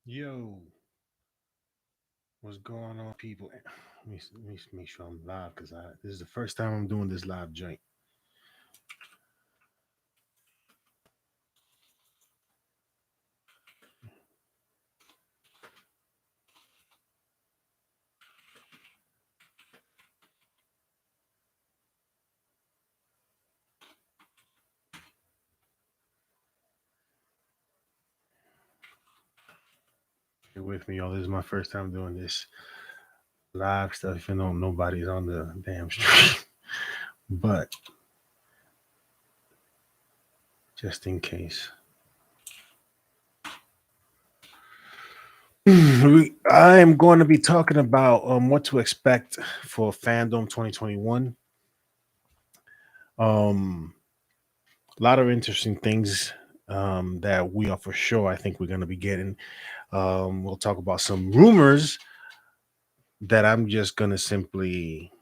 Yo, what's going on, people? Let me make sure I'm live because this is the first time I'm doing this live joint. Stay with me, y'all. This is my first time doing this live stuff, even though nobody's on the damn stream. But just in case, I am going to be talking about what to expect for FanDome 2021. A lot of interesting things that we are for sure. I think we're going to be getting. We'll talk about some rumors that I'm just gonna simply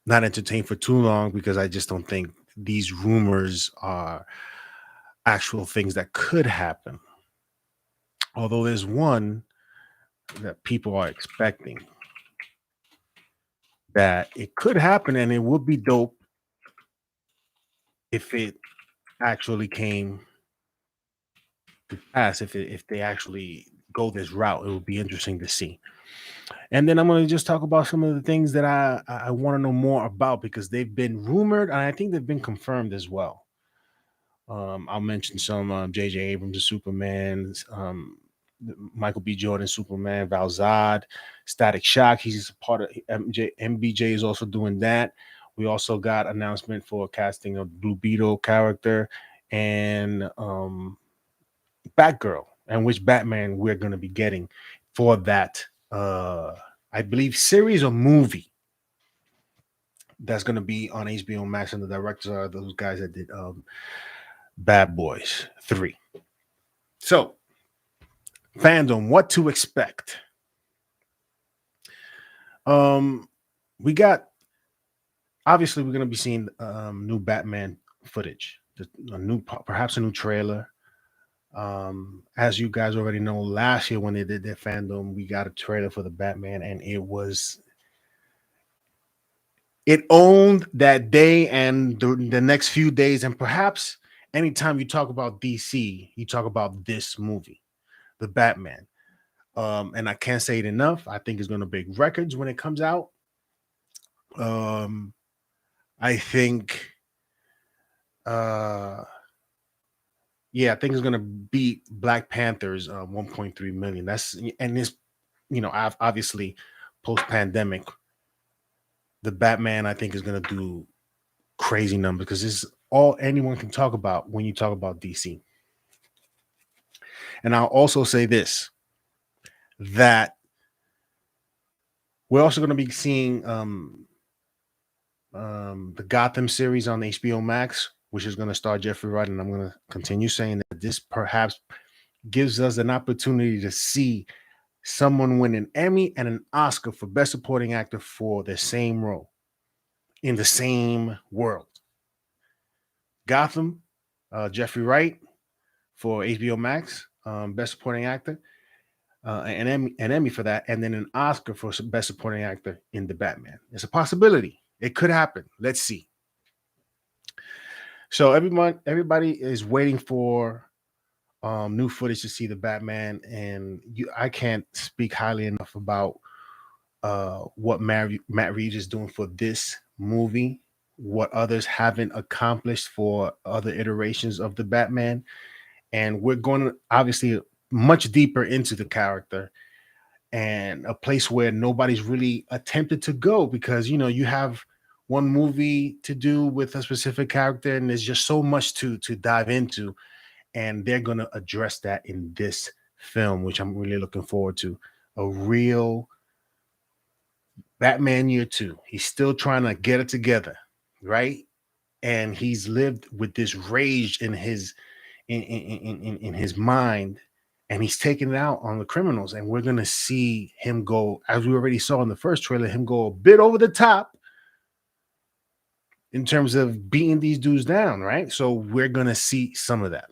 not entertain for too long because I just don't think these rumors are actual things that could happen. Although there's one that people are expecting that it could happen and it would be dope if it actually came to pass, if they actually go this route. It would be interesting to see. And then I'm going to just talk about some of the things that I want to know more about because they've been rumored and I think they've been confirmed as well. I'll mention some J.J. Abrams' Superman, Michael B. Jordan Superman, Val Zod, Static Shock. He's part of MBJ is also doing that. We also got announcement for casting of Blue Beetle character and Batgirl, and which Batman we're going to be getting for that. I believe series or movie that's going to be on HBO Max, and the directors are those guys that did Bad Boys 3. So, fandom, what to expect? We got obviously we're gonna be seeing new Batman footage, perhaps a new trailer. As you guys already know, last year when they did their fandom, we got a trailer for the Batman, and it owned that day and the next few days, and perhaps anytime you talk about DC, you talk about this movie, the Batman. And I can't say it enough. I think it's going to break records when it comes out. Um, I think, uh, yeah, I think it's going to beat Black Panther's 1.3 million. And this, obviously post pandemic, the Batman I think is going to do crazy numbers because this is all anyone can talk about when you talk about DC. And I'll also say this that we're also going to be seeing the Gotham series on HBO Max, which is going to star Jeffrey Wright. And I'm going to continue saying that this perhaps gives us an opportunity to see someone win an Emmy and an Oscar for Best Supporting Actor for the same role in the same world. Gotham, Jeffrey Wright for HBO Max, Best Supporting Actor, an Emmy for that, and then an Oscar for Best Supporting Actor in the Batman. It's a possibility. It could happen. Let's see. So everybody is waiting for new footage to see the Batman, and I can't speak highly enough about what Matt Reeves is doing for this movie, what others haven't accomplished for other iterations of the Batman, and we're going to obviously much deeper into the character and a place where nobody's really attempted to go because you have one movie to do with a specific character and there's just so much to dive into, and they're going to address that in this film, which I'm really looking forward to. A real Batman year 2. He's still trying to get it together, right? And he's lived with this rage in his mind, and he's taking it out on the criminals. And we're gonna see him go, as we already saw in the first trailer, him go a bit over the top in terms of beating these dudes down, right? So we're gonna see some of that.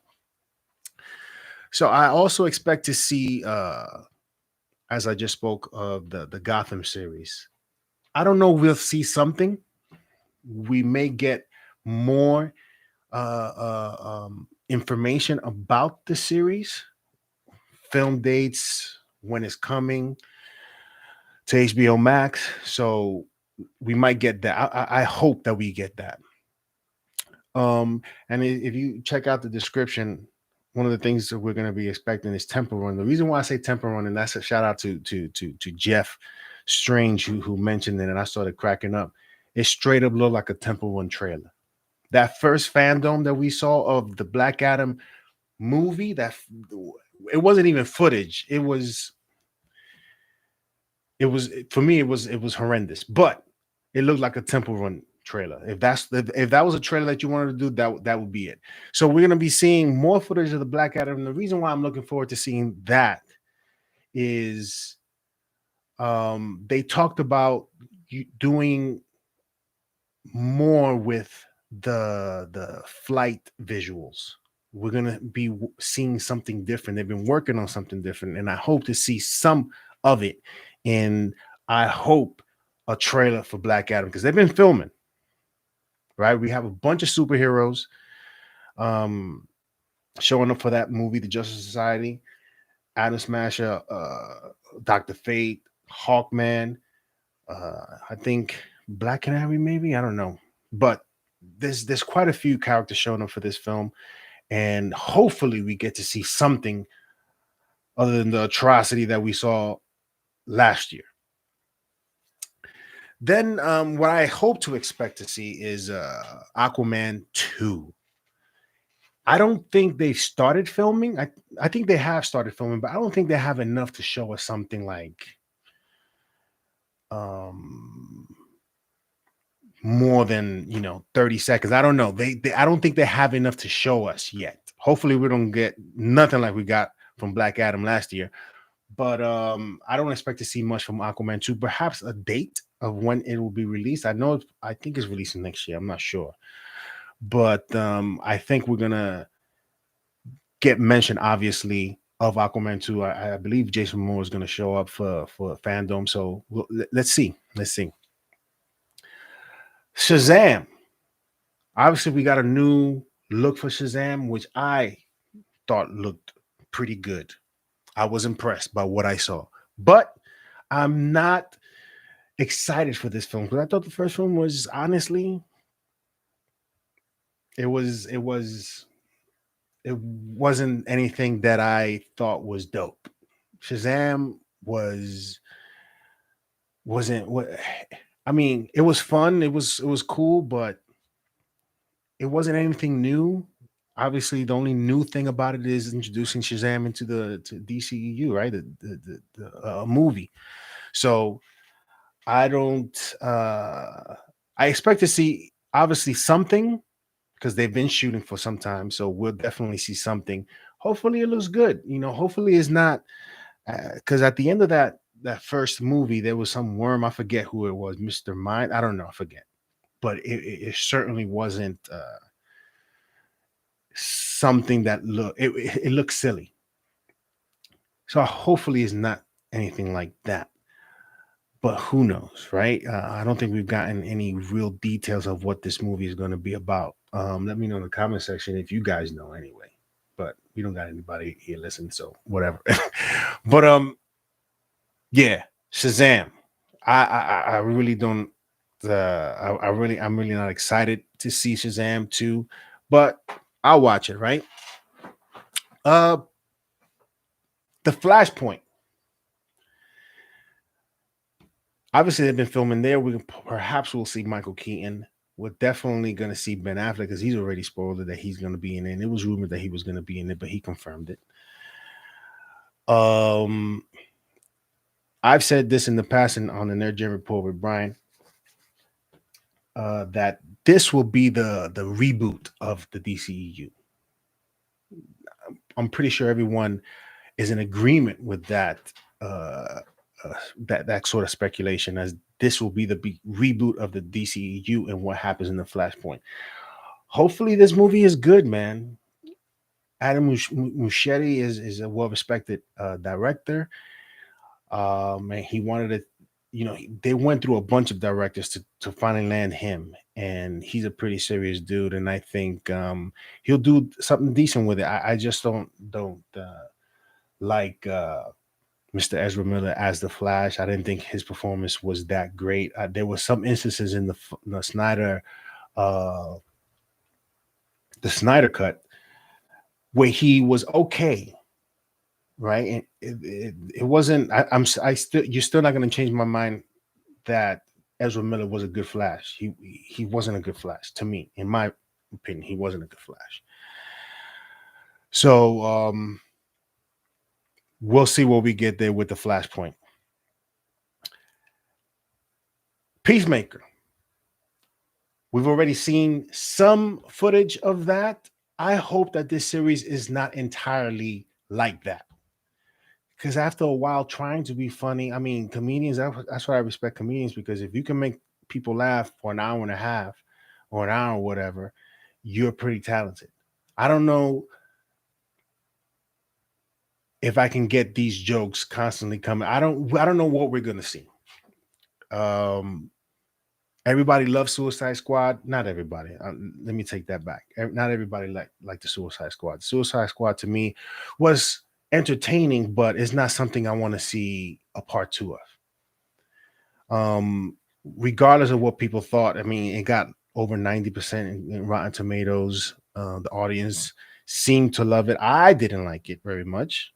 So I also expect to see, as I just spoke of the Gotham series. I don't know. We'll see something. We may get more information about the series, film dates, when it's coming to HBO Max. So we might get that. I hope that we get that. If you check out the description, one of the things that we're going to be expecting is Temple Run. The reason why I say Temple Run, and that's a shout out to Jeff Strange who mentioned it, and I started cracking up. It straight up looked like a Temple Run trailer. That first fandom that we saw of the Black Adam movie, that it wasn't even footage. It was for me. It was horrendous, but it looked like a Temple Run trailer. If that was a trailer that you wanted to do, that would be it. So we're gonna be seeing more footage of the Black Adam. And the reason why I'm looking forward to seeing that is they talked about doing more with the flight visuals. We're gonna be seeing something different. They've been working on something different, and I hope to see some of it. And I hope a trailer for Black Adam, because they've been filming. Right, we have a bunch of superheroes um, showing up for that movie, The Justice Society, Adam Smasher, Doctor Fate, Hawkman. I think Black Canary, maybe, I don't know, but there's quite a few characters showing up for this film, and hopefully we get to see something other than the atrocity that we saw last year. Then what I hope to expect to see is Aquaman 2. I don't think they've started filming. I think they have started filming, but I don't think they have enough to show us something like um more than 30 seconds. I don't know. I don't think they have enough to show us yet. Hopefully we don't get nothing like we got from Black Adam last year. But I don't expect to see much from Aquaman 2. Perhaps a date of when it will be released. I think it's releasing next year. I'm not sure. But I think we're gonna get mention, obviously, of Aquaman 2. I believe Jason Momoa is going to show up for FanDome. So let's see. Let's see. Shazam. Obviously, we got a new look for Shazam, which I thought looked pretty good. I was impressed by what I saw, but I'm not excited for this film because I thought the first film was, honestly, it wasn't anything that I thought was dope. Shazam wasn't what I mean. It was fun. It was cool, but it wasn't anything new. Obviously, the only new thing about it is introducing Shazam into the to DCEU, right? The movie. So I don't. I expect to see obviously something because they've been shooting for some time. So we'll definitely see something. Hopefully, it looks good. Hopefully, it's not because at the end of that first movie, there was some worm. I forget who it was, Mr. Mind. I don't know. I forget, but it certainly wasn't something that it looks silly. So hopefully, it's not anything like that. But who knows, right? I don't think we've gotten any real details of what this movie is going to be about. Let me know in the comment section if you guys know anyway. But we don't got anybody here listening, so whatever. But yeah, Shazam. I really don't. I'm really not excited to see Shazam 2, but I'll watch it. Right. Uh, the Flashpoint. Obviously, they've been filming there. Perhaps we'll see Michael Keaton. We're definitely going to see Ben Affleck because he's already spoiled it that he's going to be in it. And it was rumored that he was going to be in it, but he confirmed it. I've said this in the past on the Nerd Gen Report with Brian that this will be the reboot of the DCEU. I'm pretty sure everyone is in agreement with that. That sort of speculation, as this will be the reboot of the DCEU and what happens in the Flashpoint. Hopefully, this movie is good, man. Adam Muschietti is a well-respected director. And he wanted to, they went through a bunch of directors to finally land him, and he's a pretty serious dude. And I think he'll do something decent with it. I just don't like Mr. Ezra Miller as the Flash. I didn't think his performance was that great. There were some instances in the uh, Snyder cut where he was okay, right? And it wasn't. I still, you're still not going to change my mind that Ezra Miller was a good Flash. He wasn't a good Flash to me, in my opinion. He wasn't a good Flash. So we'll see what we get there with the Flashpoint. Peacemaker. We've already seen some footage of that. I hope that this series is not entirely like that. Because after a while, trying to be funny, I mean, comedians, that's why I respect comedians, because if you can make people laugh for an hour and a half or an hour or whatever, you're pretty talented. I don't know if I can get these jokes constantly coming. I don't know what we're gonna see. Everybody loves Suicide Squad. Not everybody. Let me take that back. Not everybody like the Suicide Squad. The Suicide Squad to me was entertaining, but it's not something I want to see a part 2 of. Regardless of what people thought, I mean, it got over 90% in Rotten Tomatoes. The audience seemed to love it. I didn't like it very much.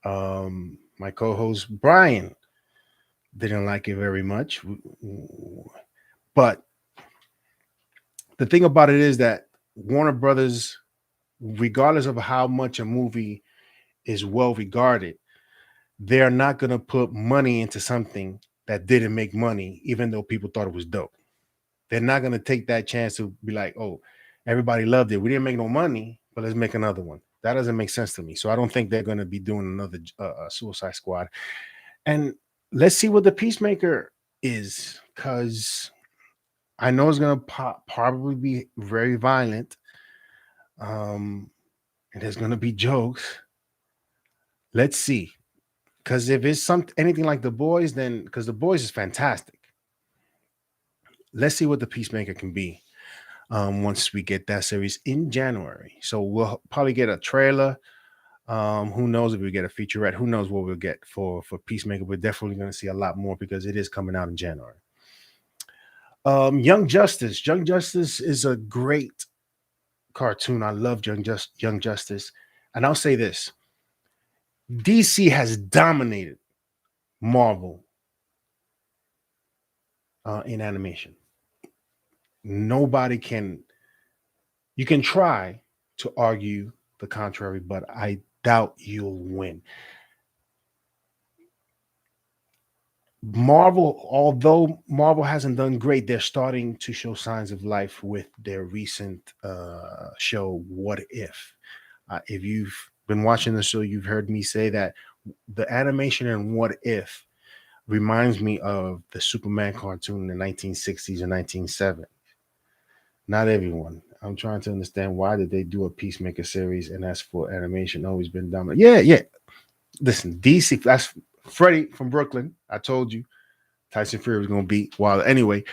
My co-host Brian didn't like it very much. But the thing about it is that Warner Brothers, regardless of how much a movie is well regarded, they're not going to put money into something that didn't make money, even though people thought it was dope. They're not going to take that chance to be like, oh, everybody loved it. We didn't make no money, but let's make another one. That doesn't make sense to me. So I don't think they're going to be doing another Suicide Squad. And let's see what the Peacemaker is, because I know it's going to probably be very violent. And there's going to be jokes. Let's see. Because if it's anything like The Boys, then, because The Boys is fantastic. Let's see what the Peacemaker can be once we get that series in January. So we'll probably get a trailer. Who knows if we get a featurette? Who knows what we'll get for Peacemaker? We're definitely going to see a lot more because it is coming out in January. Young Justice. Young Justice is a great cartoon. I love Young Justice. And I'll say this. DC has dominated Marvel in animation. Nobody can. You can try to argue the contrary, but I doubt you'll win. Marvel, although Marvel hasn't done great, they're starting to show signs of life with their recent show, What If? If you've been watching the show, you've heard me say that the animation in What If reminds me of the Superman cartoon in the 1960s and 1970s. Not everyone. I'm trying to understand why did they do a Peacemaker series, and that's for animation always been dominant. Yeah. Listen, DC, that's Freddie from Brooklyn. I told you Tyson Fury was going to beat Wilder. Anyway,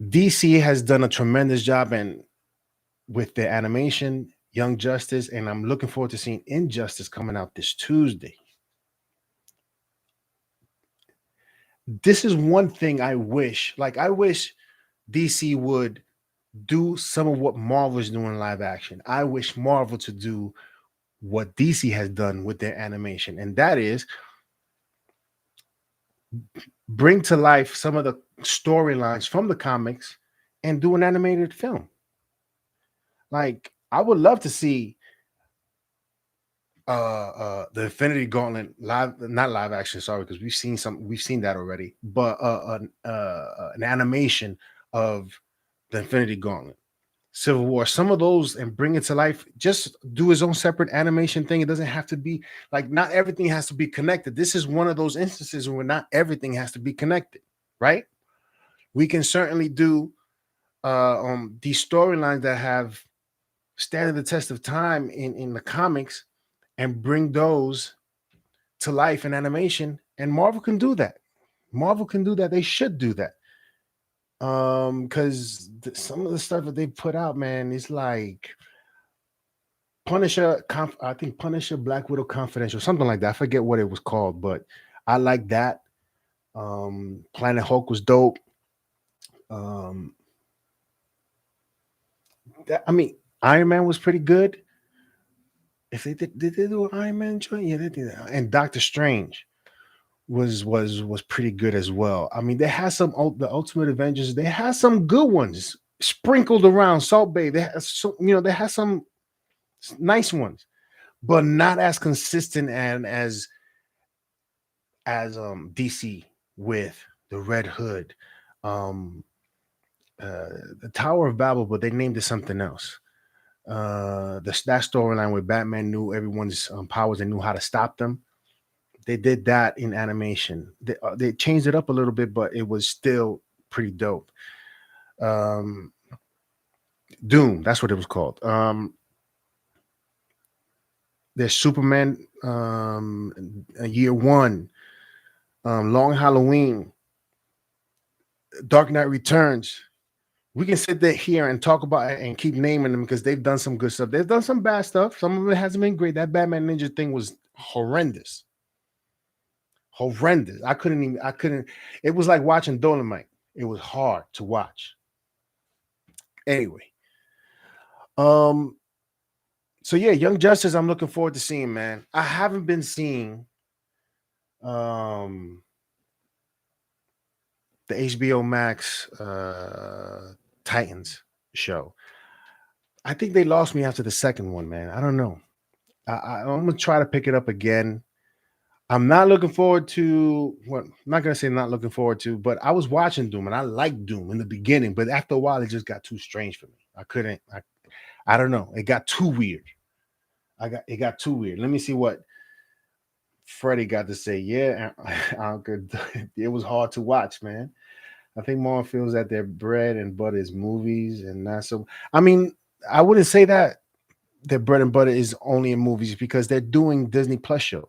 DC has done a tremendous job and with their animation, Young Justice, and I'm looking forward to seeing Injustice coming out this Tuesday. This is one thing I wish DC would do some of what Marvel is doing in live action. I wish Marvel to do what DC has done with their animation, and that is bring to life some of the storylines from the comics and do an animated film. Like, I would love to see the Infinity Gauntlet not live action, sorry, because we've seen that already, but an animation of the Infinity Gauntlet, Civil War, some of those, and bring it to life. Just do his own separate animation thing. It doesn't have to be like, not everything has to be connected. This is one of those instances where not everything has to be connected, right? We can certainly do these storylines that have standing the test of time in the comics and bring those to life in animation. And Marvel can do that. Marvel can do that. They should do that. Because some of the stuff that they put out, man, is like Punisher. I think Punisher, Black Widow Confidential, something like that. I forget what it was called, but I like that. Planet Hulk was dope. Um, I mean, Iron Man was pretty good. If did they do an Iron Man joint? Yeah, they did that. And Doctor Strange was pretty good as well. I mean, they had the Ultimate Avengers. They had some good ones sprinkled around Salt Bay. They had they had some nice ones, but not as consistent and as DC with the Red Hood, um, the Tower of Babel, but they named it something else. That storyline where Batman knew everyone's powers and knew how to stop them. They did that in animation. They changed it up a little bit, but it was still pretty dope. Um, Doom, that's what it was called. There's Superman, Year One, Long Halloween, Dark Knight Returns. We can sit there here and talk about it and keep naming them because they've done some good stuff. They've done some bad stuff. Some of it hasn't been great. That Batman Ninja thing was horrendous. Horrendous. I couldn't. It was like watching Dolomite. It was hard to watch. Anyway. Um, so yeah, Young Justice, I'm looking forward to seeing, man. I haven't been seeing the HBO Max Titans show. I think they lost me after the second one, man. I don't know. I'm gonna try to pick it up again. I'm not looking forward to what I'm not gonna say not looking forward to, but I was watching Doom and I liked Doom in the beginning, but after a while it just got too strange for me. I don't know. It got too weird. It got too weird. Let me see what Freddie got to say. Yeah, it was hard to watch, man. I think Marvel feels that their bread and butter is movies and not so. I mean, I wouldn't say that their bread and butter is only in movies because they're doing Disney Plus shows.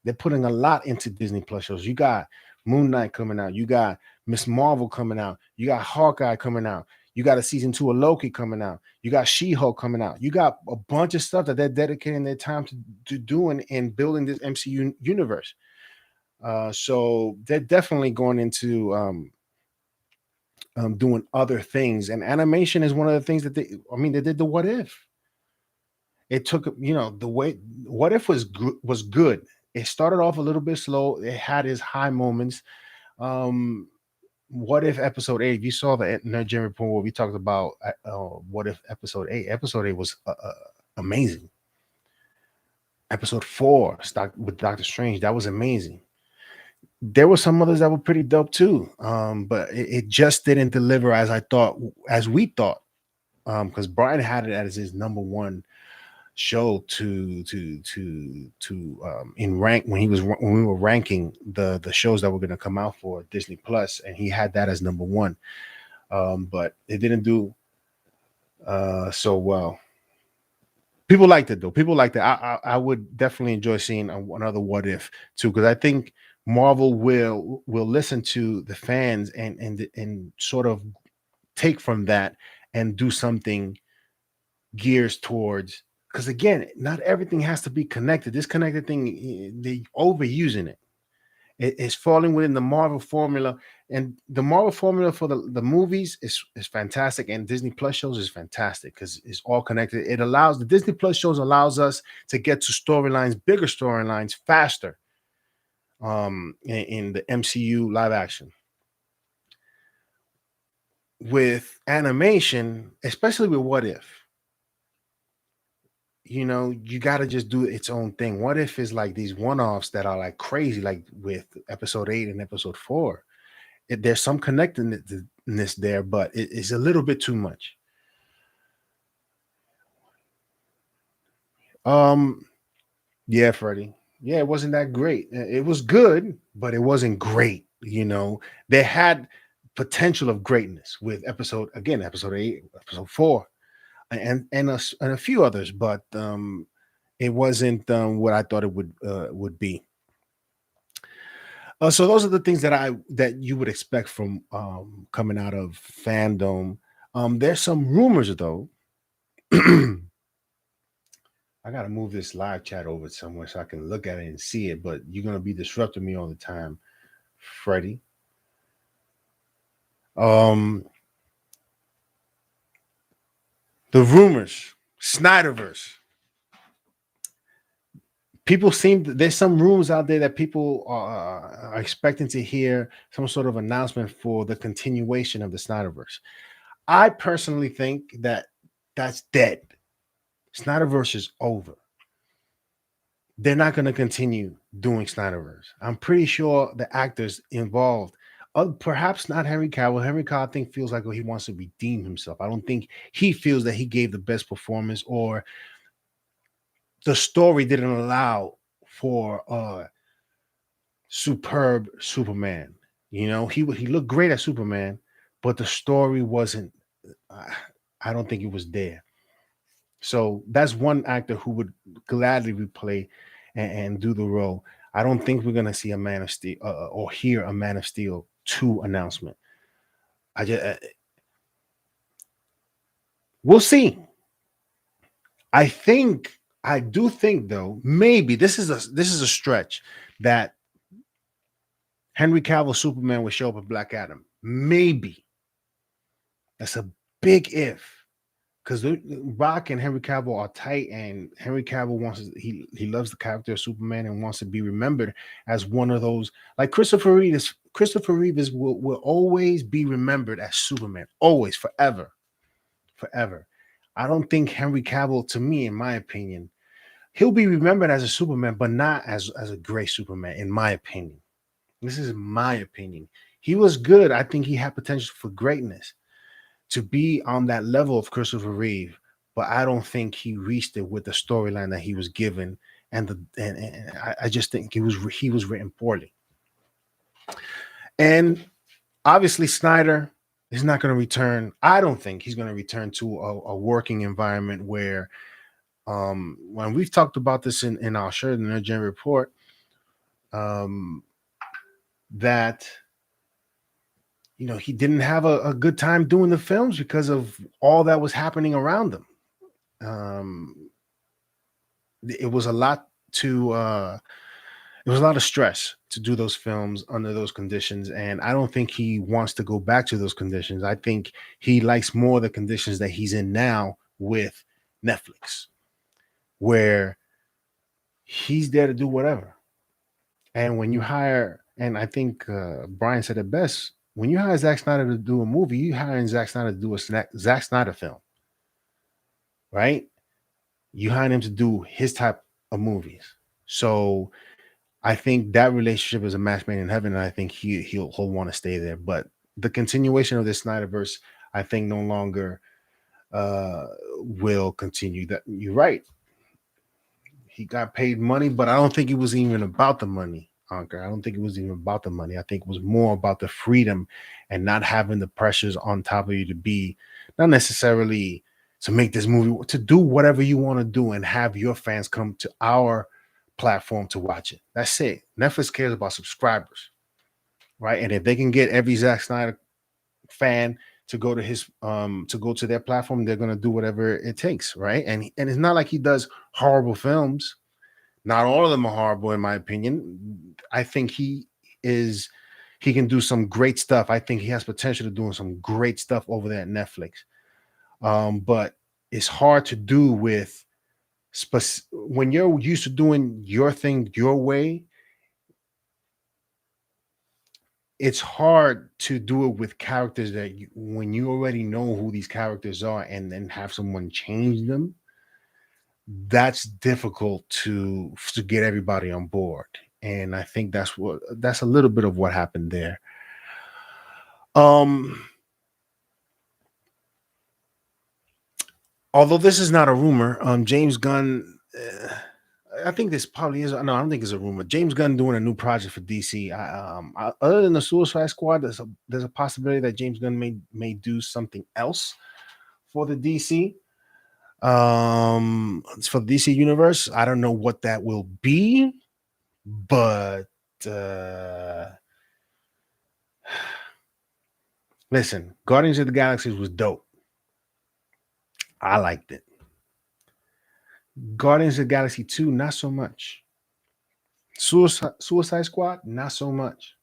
They're putting a lot into Disney Plus shows. You got Moon Knight coming out. You got Miss Marvel coming out. You got Hawkeye coming out. You got a season 2 of Loki coming out. You got She-Hulk coming out. You got a bunch of stuff that they're dedicating their time to doing and building this MCU universe. So they're definitely going into doing other things. And animation is one of the things that they did the What If. It took, the way What If was good. It started off a little bit slow. It had its high moments. What If episode 8? If you saw the Nerd Gen report where we talked about What If episode 8? Episode 8 was amazing. Episode 4 with Doctor Strange, that was amazing. There were some others that were pretty dope too, but it just didn't deliver as we thought, because Brian had it as his number one show to in rank when we were ranking the shows that were going to come out for Disney Plus, and he had that as number one, but it didn't do so well. People liked it though. People liked it. I would definitely enjoy seeing another What If too, because I think Marvel will listen to the fans and sort of take from that and do something gears towards, because again, not everything has to be connected. This connected thing, they overusing it. It's falling within the Marvel formula, and the Marvel formula for the movies is fantastic, and Disney Plus shows is fantastic because it's all connected. It allows the Disney Plus shows allows us to get to storylines, bigger storylines faster, in the MCU live action. With animation, especially with What If, you got to just do its own thing. What If is like these one-offs that are like crazy, like with episode 8 and episode 4. There's some connectedness there, but it's a little bit too much. Yeah, Freddie. Yeah, it wasn't that great. It was good, but it wasn't great. They had potential of greatness with episode 8, episode 4, and a few others, but it wasn't what I thought it would be. So those are the things that you would expect from coming out of FanDome. There's some rumors though. I gotta move this live chat over somewhere so I can look at it and see it, but you're gonna be disrupting me all the time, Freddie. The rumors, Snyderverse. There's some rumors out there that people are expecting to hear some sort of announcement for the continuation of the Snyderverse. I personally think that that's dead. Snyderverse is over. They're not going to continue doing Snyderverse. I'm pretty sure the actors involved, perhaps not Henry Cavill. Henry Cavill, I think, feels like he wants to redeem himself. I don't think he feels that he gave the best performance, or the story didn't allow for superb Superman. You know, he looked great as Superman, but the story wasn't. I don't think it was there. So that's one actor who would gladly replay and do the role. I don't think we're gonna see a Man of Steel or hear a Man of Steel 2 announcement. I just we'll see. I do think though, maybe this is a stretch that Henry Cavill Superman will show up in Black Adam. Maybe. That's a big if. Because Rock and Henry Cavill are tight, and Henry Cavill he loves the character of Superman and wants to be remembered as one of those, like Christopher Reeve. Christopher Reeve will always be remembered as Superman, always, forever. I don't think Henry Cavill, to me, in my opinion, he'll be remembered as a Superman, but not as a great Superman, in my opinion. This is my opinion. He was good. I think he had potential for greatness, to be on that level of Christopher Reeve, but I don't think he reached it with the storyline that he was given, and I just think he was written poorly. And obviously, Snyder is not going to return. I don't think he's going to return to a working environment where, when we've talked about this in our Shirt and Nerd Gen report, that he didn't have a good time doing the films because of all that was happening around him. It was a lot of stress to do those films under those conditions, and I don't think he wants to go back to those conditions. I think he likes more the conditions that he's in now with Netflix, where he's there to do whatever. And when you hire, and I think Brian said it best, when you hire Zack Snyder to do a movie, you hiring Zack Snyder to do a Zack Snyder film, right? You hire him to do his type of movies. So I think that relationship is a match made in heaven, and I think he'll want to stay there. But the continuation of this Snyderverse, I think, no longer will continue. That you're right. He got paid money, but I don't think it was even about the money. Anker. I don't think it was even about the money. I think it was more about the freedom and not having the pressures on top of you to be, not necessarily to make this movie, to do whatever you want to do and have your fans come to our platform to watch it. That's it. Netflix cares about subscribers, right? And if they can get every Zack Snyder fan to go to their platform, they're gonna do whatever it takes, right? And it's not like he does horrible films. Not all of them are horrible, in my opinion. I think he can do some great stuff. I think he has potential to doing some great stuff over there at Netflix. But it's hard to do with when you're used to doing your thing your way. It's hard to do it with characters that when you already know who these characters are and then have someone change them. That's difficult to get everybody on board, and I think that's a little bit of what happened there. Although this is not a rumor, James Gunn, I think this probably is. No, I don't think it's a rumor. James Gunn doing a new project for DC. Other than the Suicide Squad, there's a possibility that James Gunn may do something else for the DC. It's for the DC universe. I don't know what that will be, but listen, Guardians of the Galaxy was dope. I liked it. Guardians of the Galaxy 2, not so much. Suicide Squad, not so much.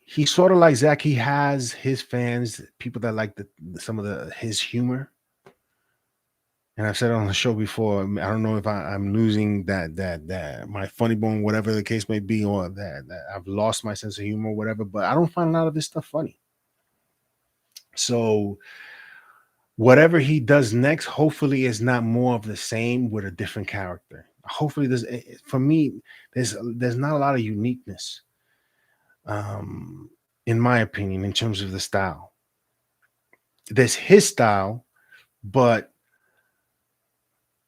He's sort of like Zach. He has his fans, people that like some of his humor. And I've said it on the show before. I don't know if I'm losing that my funny bone, whatever the case may be, or that I've lost my sense of humor, whatever. But I don't find a lot of this stuff funny. So whatever he does next, hopefully, is not more of the same with a different character. Hopefully, for me, there's not a lot of uniqueness, in my opinion, in terms of the style. There's his style, but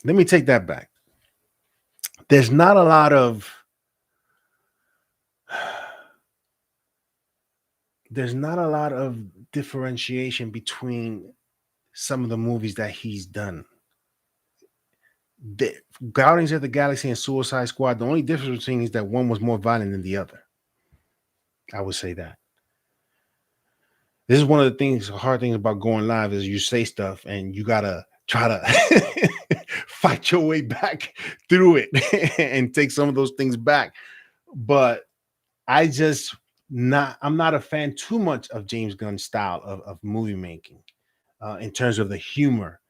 let me take that back. There's not a lot of differentiation between some of the movies that he's done. The Guardians of the Galaxy and Suicide Squad, the only difference between is that one was more violent than the other. I would say that. This is one of the hard things about going live is you say stuff and you gotta try to fight your way back through it and take some of those things back. But I'm not a fan too much of James Gunn's style of movie making in terms of the humor.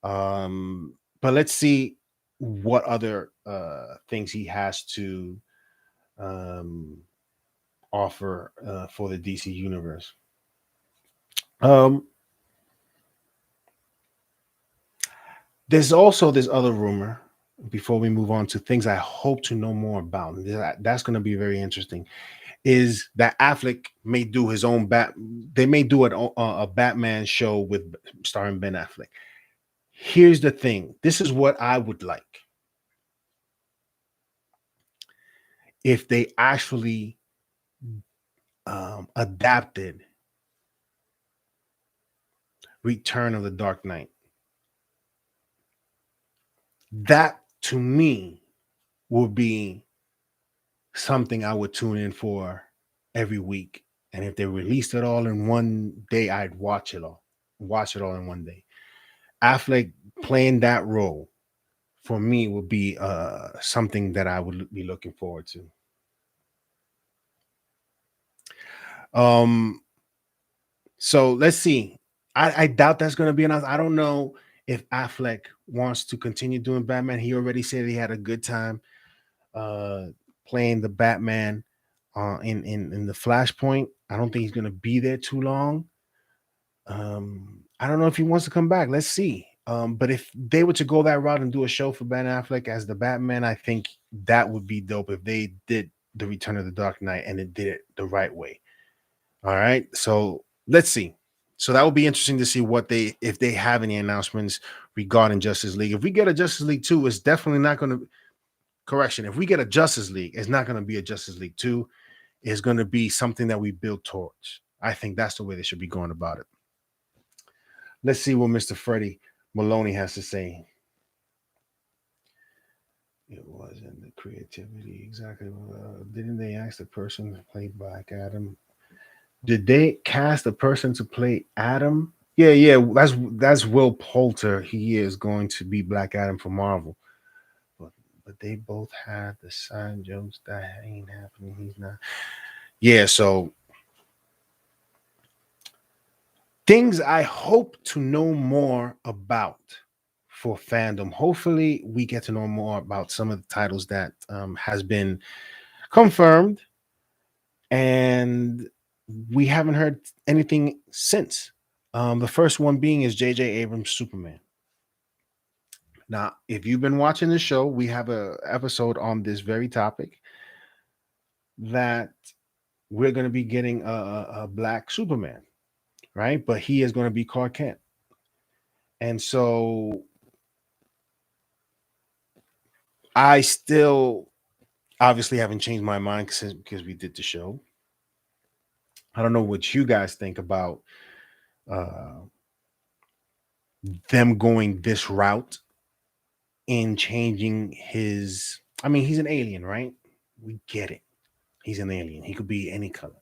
But let's see what other things he has to offer for the DC universe. There's also this other rumor before we move on to things I hope to know more about. That's going to be very interesting. Is that Affleck may do his own they may do a Batman show with starring Ben Affleck. Here's the thing. This is what I would like. If they actually adapted Return of the Dark Knight. That to me would be something I would tune in for every week. And if they released it all in one day, I'd watch it all. Watch it all in one day. Affleck playing that role for me would be something that I would be looking forward to. So let's see. I doubt that's going to be enough. I don't know if Affleck wants to continue doing Batman. He already said he had a good time playing the Batman in the Flashpoint. I don't think he's going to be there too long. I don't know if he wants to come back. Let's see. But if they were to go that route and do a show for Ben Affleck as the Batman, I think that would be dope if they did the Return of the Dark Knight and it did it the right way. All right. So let's see. So that would be interesting to see if they have any announcements regarding Justice League. If we get a Justice League 2, it's definitely not going to correction. If we get a Justice League, it's not going to be a Justice League 2. It's going to be something that we build towards. I think that's the way they should be going about it. Let's see what Mr. Freddie Maloney has to say. It wasn't the creativity exactly. Didn't they ask the person to play Black Adam? Did they cast a person to play Adam? Yeah. That's Will Poulter. He is going to be Black Adam for Marvel. But they both had the side jokes that ain't happening. He's not. Yeah, so things I hope to know more about for FanDome. Hopefully, we get to know more about some of the titles that has been confirmed, and we haven't heard anything since. The first one being is J.J. Abrams' Superman. Now, if you've been watching the show, we have an episode on this very topic that we're going to be getting a black Superman, right? But he is going to be Clark Kent. And so I still obviously haven't changed my mind because we did the show. I don't know what you guys think about uh, them going this route in changing his. I mean, he's an alien, right? We get it. He's an alien. He could be any color.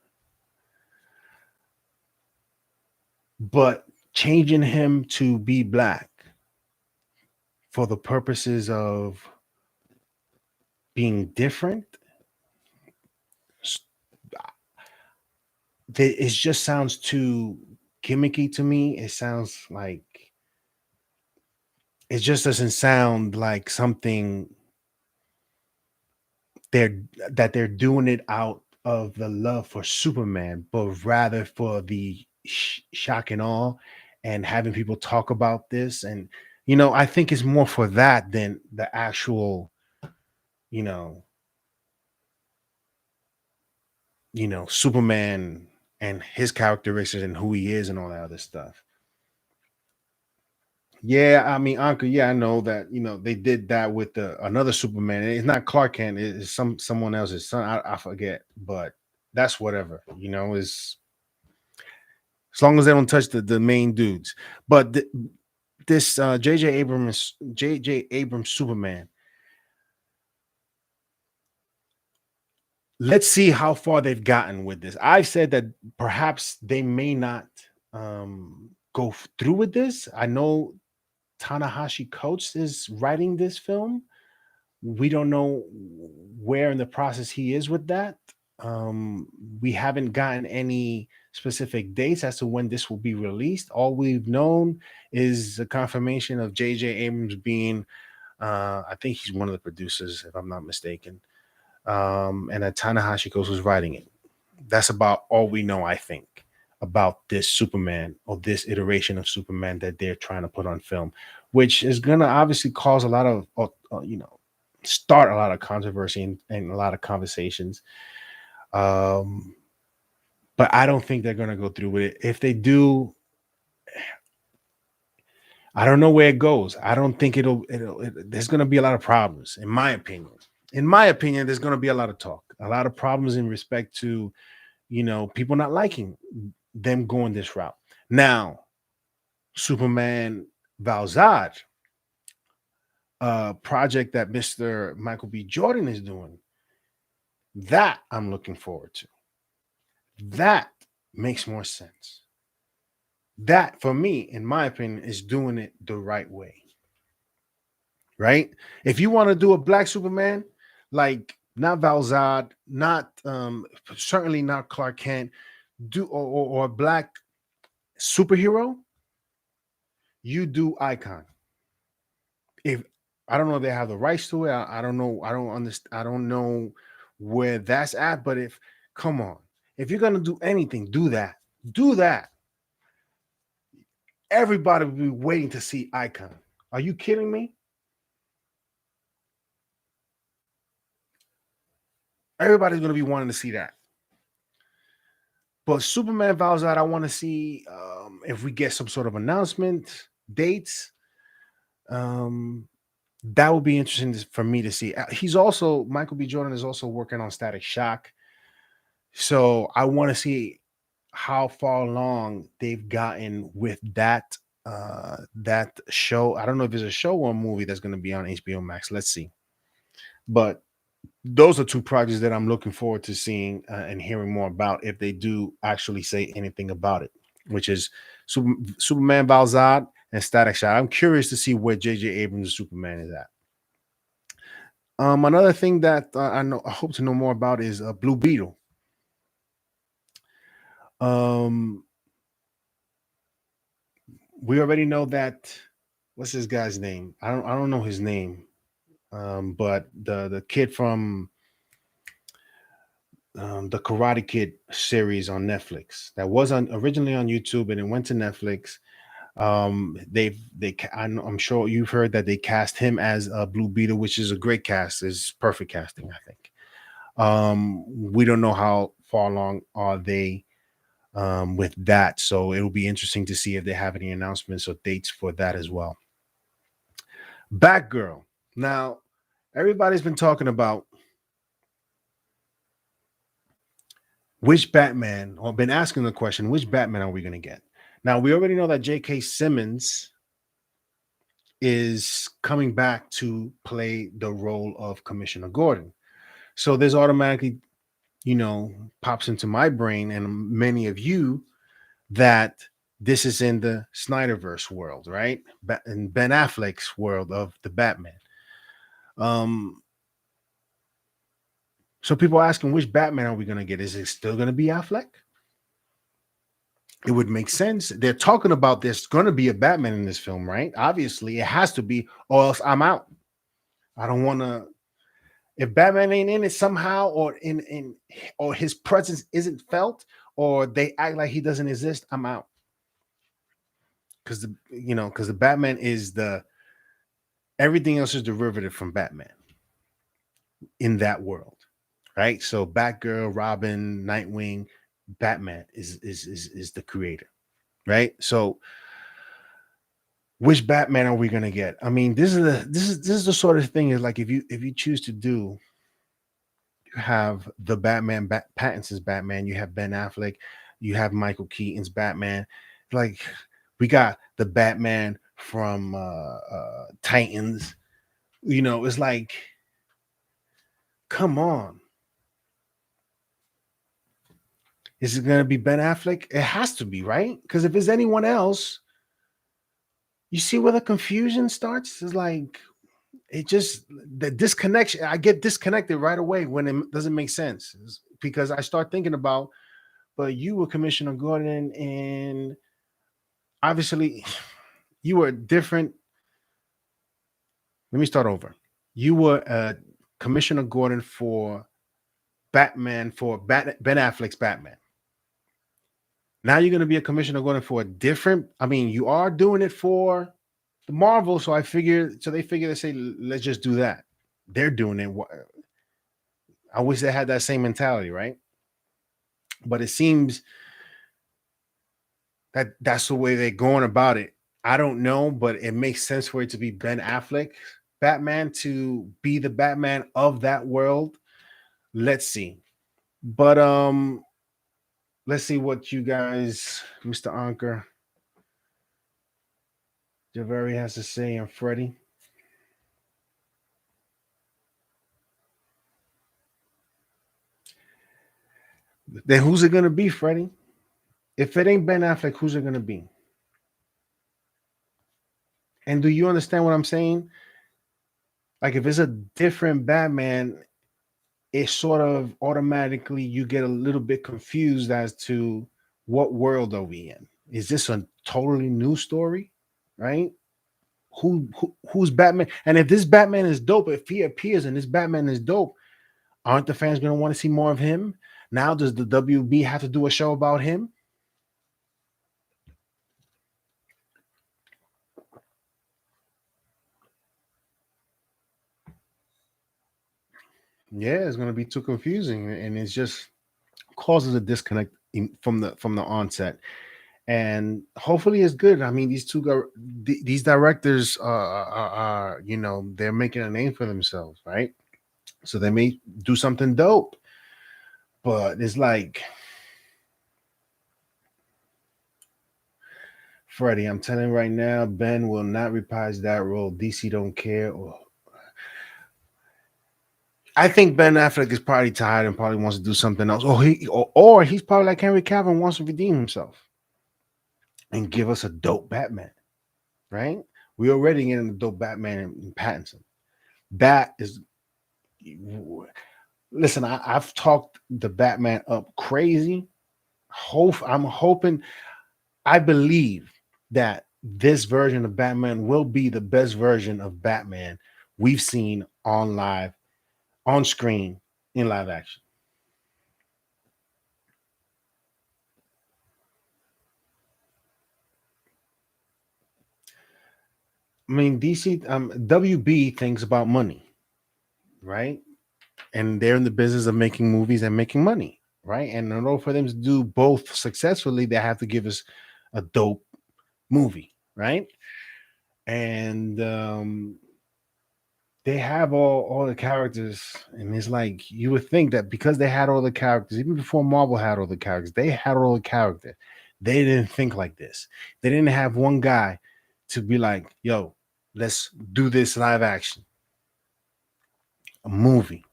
But changing him to be black for the purposes of being different, it just sounds too gimmicky to me. It sounds like it just doesn't sound like something they're they're doing it out of the love for Superman, but rather for the shock and awe and having people talk about this. And I think it's more for that than the actual, you know, Superman and his characteristics and who he is and all that other stuff. Yeah, I mean, Uncle, yeah, I know that, they did that with another Superman. It's not Clark Kent, it's someone else's son. I forget, but that's whatever, is as long as they don't touch the main dudes. But this J.J. Abrams Superman, let's see how far they've gotten with this. I've said that perhaps they may not go through with this. I know Tanahashi Coates is writing this film. We don't know where in the process he is with that. We haven't gotten any specific dates as to when this will be released. All we've known is the confirmation of J.J. Abrams being, I think he's one of the producers, if I'm not mistaken, and that Tanahashi Coates was writing it. That's about all we know, I think, about this Superman or this iteration of Superman that they're trying to put on film, which is going to obviously cause a lot of, start a lot of controversy and a lot of conversations. But I don't think they're going to go through with it. If they do, I don't know where it goes. I don't think there's going to be a lot of problems, in my opinion. In my opinion, there's going to be a lot of talk, a lot of problems in respect to, people not liking them going this route. Now, Superman Val Zod, project that Mr. Michael B. Jordan is doing, that I'm looking forward to. That makes more sense. That, for me, in my opinion, is doing it the right way. Right? If you want to do a black Superman, like not Val Zod, not certainly not Clark Kent, or a black superhero, you do Icon. If I don't know if they have the rights to it, I don't know. I don't understand. I don't know where that's at. But come on, if you're gonna do anything, do that. Do that. Everybody will be waiting to see Icon. Are you kidding me? Everybody's gonna be wanting to see that. But Superman Val Zod, I want to see if we get some sort of announcement, dates. That would be interesting for me to see. He's also, Michael B. Jordan is also working on Static Shock. So I want to see how far along they've gotten with that show. I don't know if it's a show or a movie that's going to be on HBO Max. Let's see. But those are two projects that I'm looking forward to seeing and hearing more about if they do actually say anything about it, which is Superman Val Zod and Static Shock. I'm curious to see where J.J. Abrams' Superman is at. Another thing that I hope to know more about is Blue Beetle. We already know that. What's this guy's name? I don't know his name. But the kid from the Karate Kid series on Netflix that was originally on YouTube and it went to Netflix. I'm sure you've heard that they cast him as Blue Beetle, which is a great cast. Is perfect casting, I think. We don't know how far along are they with that, so it'll be interesting to see if they have any announcements or dates for that as well. Batgirl. Now, Everybody's been talking about which Batman, or been asking the question, which Batman are we going to get? Now, we already know that J.K. Simmons is coming back to play the role of Commissioner Gordon. So there's automatically, pops into my brain and many of you that this is in the Snyderverse world, right? In Ben Affleck's world of the Batman. So people are asking, which Batman are we going to get? Is it still going to be Affleck? It would make sense. They're talking about there's going to be a Batman in this film, right? Obviously, it has to be, or else I'm out. I don't want to. If Batman ain't in it somehow, or or his presence isn't felt, or they act like he doesn't exist, I'm out. Because the Batman is everything else is derivative from Batman in that world, right? So Batgirl, Robin, Nightwing, Batman is the creator, right? So which Batman are we gonna get? I mean, this is the sort of thing is like if you choose to do, you have the Batman, Pattinson's Batman, you have Ben Affleck, you have Michael Keaton's Batman, like we got the Batman from Titans. It's like, come on. Is it going to be Ben Affleck? It has to be, right? Because if it's anyone else, you see where the confusion starts? It's like, the disconnection. I get disconnected right away when it doesn't make sense, because I start thinking about, but you were Commissioner Gordon, and obviously you were different. Let me start over. You were Commissioner Gordon for Batman, for Ben Affleck's Batman. Now you're going to be a Commissioner Gordon for a different. I mean, you are doing it for the Marvel, so they figure they say, let's just do that. They're doing it. I wish they had that same mentality, right? But it seems that that's the way they're going about it. I don't know, but it makes sense for it to be Ben Affleck Batman to be the Batman of that world. Let's see. But let's see what you guys, Mr. Anker, Javeri has to say, and Freddie. Then who's it gonna be, Freddie? If it ain't Ben Affleck, who's it gonna be? And do you understand what I'm saying? Like, if it's a different Batman, it sort of automatically you get a little bit confused as to what world are we in? Is this a totally new story? Right? Who's Batman? And if this Batman is dope, if he appears and this Batman is dope, aren't the fans going to want to see more of him? Now, does the WB have to do a show about him? Yeah, it's going to be too confusing, and it's just causes a disconnect from the onset. And hopefully, it's good. I mean, these directors are they're making a name for themselves, right? So they may do something dope, but it's like, Freddie, I'm telling you right now, Ben will not reprise that role. DC don't care. I think Ben Affleck is probably tired and probably wants to do something else. Or he's probably like Henry Cavill and wants to redeem himself and give us a dope Batman, right? We already getting a dope Batman in Pattinson. That is, listen, I've talked the Batman up crazy. I'm hoping, I believe that this version of Batman will be the best version of Batman we've seen on screen, in live action. I mean, DC, WB thinks about money, right? And they're in the business of making movies and making money, right? And in order for them to do both successfully, they have to give us a dope movie, right? And they have all the characters, and it's like you would think that because they had all the characters, even before Marvel had all the characters, they had all the characters. They didn't think like this. They didn't have one guy to be like, "Yo, let's do this live action, a movie,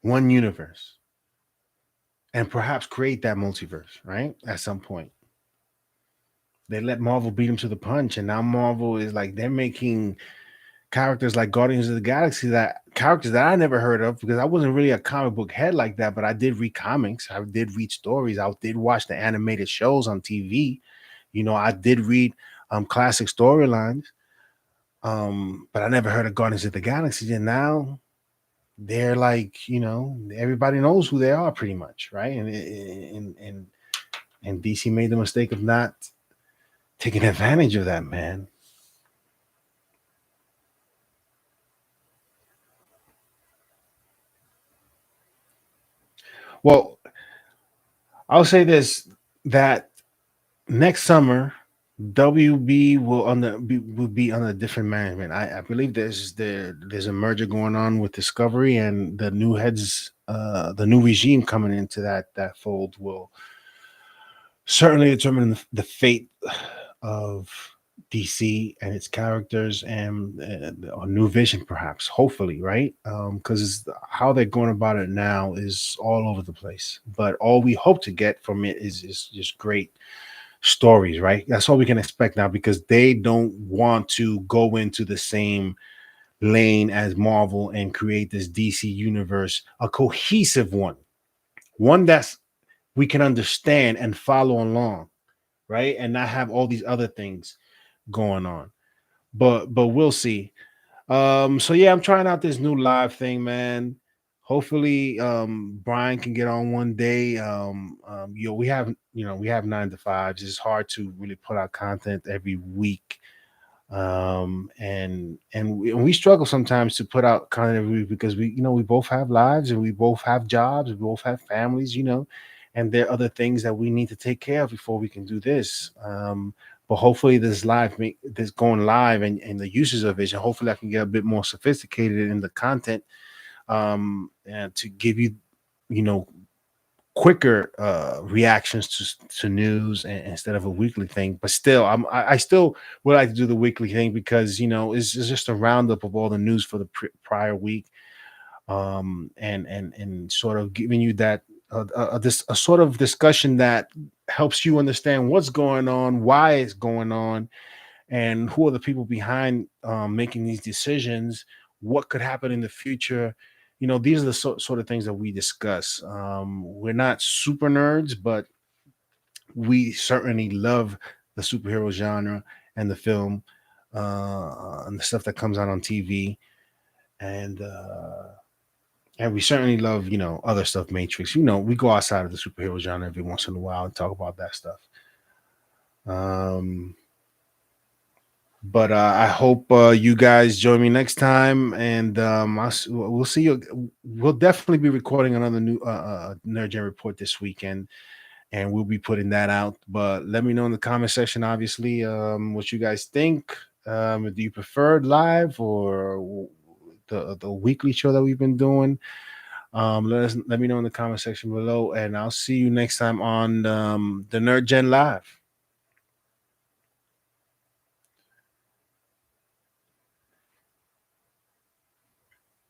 one universe, and perhaps create that multiverse." Right at some point, they let Marvel beat them to the punch, and now Marvel is like they're making characters like Guardians of the Galaxy, that characters that I never heard of because I wasn't really a comic book head like that, but I did read comics, I did read stories, I did watch the animated shows on TV. I did read classic storylines, but I never heard of Guardians of the Galaxy. And now they're like, everybody knows who they are pretty much, right? And DC made the mistake of not taking advantage of that, man. Well, I'll say this, that next summer, WB will be under different management. I believe there's a merger going on with Discovery, and the new heads, the new regime coming into that fold will certainly determine the fate of DC and its characters, and a new vision, perhaps, hopefully, right? Because how they're going about it now is all over the place. But all we hope to get from it is just great stories, right? That's all we can expect now because they don't want to go into the same lane as Marvel and create this DC universe, a cohesive one that's we can understand and follow along, right? And not have all these other things going on. But we'll see. So yeah, I'm trying out this new live thing, man. Hopefully, Brian can get on one day. We have 9 to 5s. It's hard to really put out content every week. And we struggle sometimes to put out content every week because we both have lives and we both have jobs, we both have families, and there are other things that we need to take care of before we can do this. But hopefully this going live and the uses of it, and hopefully I can get a bit more sophisticated in the content, and to give you, you know, quicker reactions to news, instead of a weekly thing. But still, I still would like to do the weekly thing because it's just a roundup of all the news for the prior week, and sort of giving you that this a sort of discussion that helps you understand what's going on, why it's going on, and who are the people behind making these decisions, what could happen in the future. These are the sort of things that we discuss. We're not super nerds, but we certainly love the superhero genre and the film, and the stuff that comes out on TV, and we certainly love other stuff, Matrix. We go outside of the superhero genre every once in a while and talk about that stuff. um but I hope you guys join me next time, and we'll see you. We'll definitely be recording another new Nerd Gen report this weekend, and we'll be putting that out. But let me know in the comment section, obviously, what you guys think. Do you prefer live or the weekly show that we've been doing? Let me know in the comment section below, and I'll see you next time on the Nerd Gen Live.